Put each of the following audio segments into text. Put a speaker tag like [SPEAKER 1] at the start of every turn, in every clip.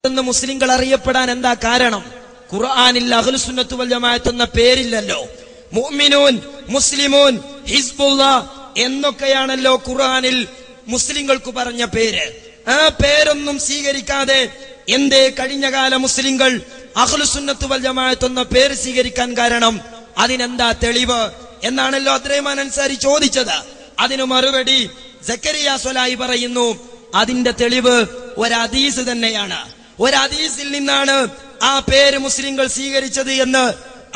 [SPEAKER 1] എന്ന് മുസ്ലിങ്ങൾ അറിയപ്പെടാൻ എന്താ കാരണം? ഖുർആനിൽ അഹ്ലുസുന്നത്ത് വൽ ജമാഅത്ത് എന്ന പേരില്ലല്ലോ. മുഅ്മിനൂൻ, മുസ്ലിമൂൻ, ഹിസ്ബുല്ലാഹ് എന്നൊക്കെയാണല്ലോ ഖുർആനിൽ മുസ്ലിങ്ങൾക്ക് പറഞ്ഞ പേര്. ആ പേരൊന്നും സ്വീകരിക്കാതെ എന്തേ കഴിഞ്ഞകാല മുസ്ലിങ്ങൾ അഹ്ലുസുന്നത്ത് വൽ ജമാഅത്ത് എന്ന പേര് സ്വീകരിക്കാൻ കാരണം? അതിനെന്താ തെളിവ് എന്നാണല്ലോ അബ്ദുറഹ്മാൻ അൻസാരി ചോദിച്ചത്. അതിനു മറുപടി സക്കരിയ സ്വലാഹി പറയുന്നു, അതിന്റെ തെളിവ് ഒരു ഹദീസ് തന്നെയാണ്. ഒരു ഹദീസിൽ നിന്നാണ് ആ പേര് മുസ്ലിങ്ങൾ സ്വീകരിച്ചത് എന്ന്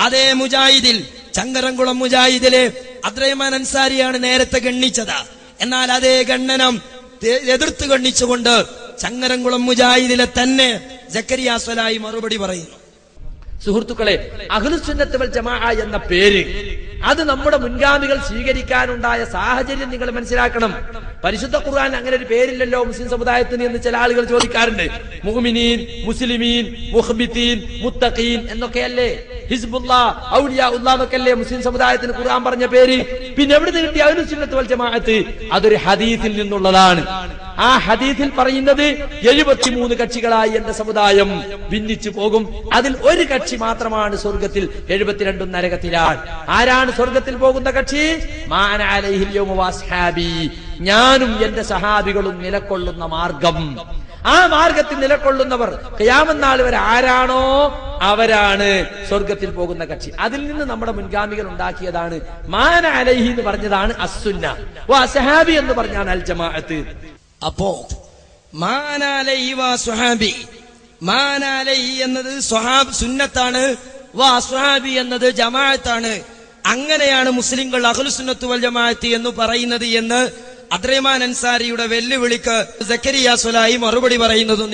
[SPEAKER 1] അതേ മുജാഹിദിൽ, ചങ്ങരംകുളം മുജാഹിദിലെ അബ്ദുറഹ്മാൻ അൻസാരിയാണ് നേരത്തെ ഗണ്ണിച്ചത്. എന്നാൽ അതേ ഗണ്ണനം എതിർത്ത് ഗണ്ണിച്ചുകൊണ്ട് ചങ്ങരംകുളം മുജാഹിദിലെ തന്നെ സക്കരിയ സ്വലാഹി മറുപടി പറയുന്നു.
[SPEAKER 2] സുഹൃത്തുക്കളെ, അഹ്ലുസുന്നത്ത് വൽ ജമാഅ എന്ന പേര് അത് നമ്മുടെ മുൻഗാമികൾ സ്വീകരിക്കാനുണ്ടായ സാഹചര്യം നിങ്ങൾ മനസ്സിലാക്കണം. പരിശുദ്ധ ഖുർആൻ അങ്ങനെ ഒരു പേരില്ലല്ലോ മുസ്ലിം സമുദായത്തിന് എന്ന് ചില ആളുകൾ ചോദിക്കാറുണ്ട്. മുഅ്മിനീൻ, മുസ്ലിമീൻ, മുഖ്ബിതീൻ, മുത്തഖീൻ എന്നൊക്കെയല്ലേ, ഹിസ്ബുല്ലാഹ്, ഔലിയാഉല്ലാഹ് എന്നൊക്കെയല്ലേ മുസ്ലിം സമുദായത്തിന് ഖുർആൻ പറഞ്ഞ പേര്. പിന്നെ എവിടെ നിന്ന് കിട്ടിയ അഹ്ലുസുന്നത്ത് വൽ ജമാഅത്ത്? അതൊരു ഹദീസിൽ നിന്നുള്ളതാണ്. ആ ഹദീസിൽ പറയുന്നത് 73 കക്ഷികളായി എന്റെ സമുദായം ഭിന്നിച്ചു പോകും, അതിൽ ഒരു കക്ഷി മാത്രമാണ് സ്വർഗത്തിൽ, 72 നരകത്തിലാണ്. ആരാണ് സ്വർഗത്തിൽ പോകുന്ന കക്ഷി? മാന അലൈഹിൽ യൗമ വസ്ഹാബി, ഞാനും എന്റെ സഹാബികളും നിലകൊള്ളുന്ന മാർഗം. ആ മാർഗത്തിൽ നിലകൊള്ളുന്നവർ ഖിയാമത്ത് നാൾ വരെ ആരാണോ അവരാണ് സ്വർഗത്തിൽ പോകുന്ന കക്ഷി. അതിൽ നിന്ന് നമ്മുടെ മുൻഗാമികൾ ഉണ്ടാക്കിയതാണ് മാന അലൈഹി എന്ന് പറഞ്ഞതാണ് അസ്സുന്ന, വസ്ഹാബി എന്ന് പറഞ്ഞാണ് അൽ ജമാഅത്ത്.
[SPEAKER 1] അപ്പോ മാനാലൈഹി വ സ്വഹാബി, മാനാലൈഹി എന്നത് സ്വഹാബ് സുന്നത്താണ്, വ സ്വഹാബി എന്നത് ജമാഅത്താണ്. അങ്ങനെയാണ് മുസ്ലിങ്ങൾ അഹ്ലുസുന്നത്ത് വൽ ജമാഅത്ത് എന്ന് പറയുന്നത് എന്ന് അബ്ദുറഹ്മാൻ അൻസാരിയുടെ വെല്ലുവിളിക്ക് സക്കരിയ സ്വലാഹി മറുപടി പറയുന്നതും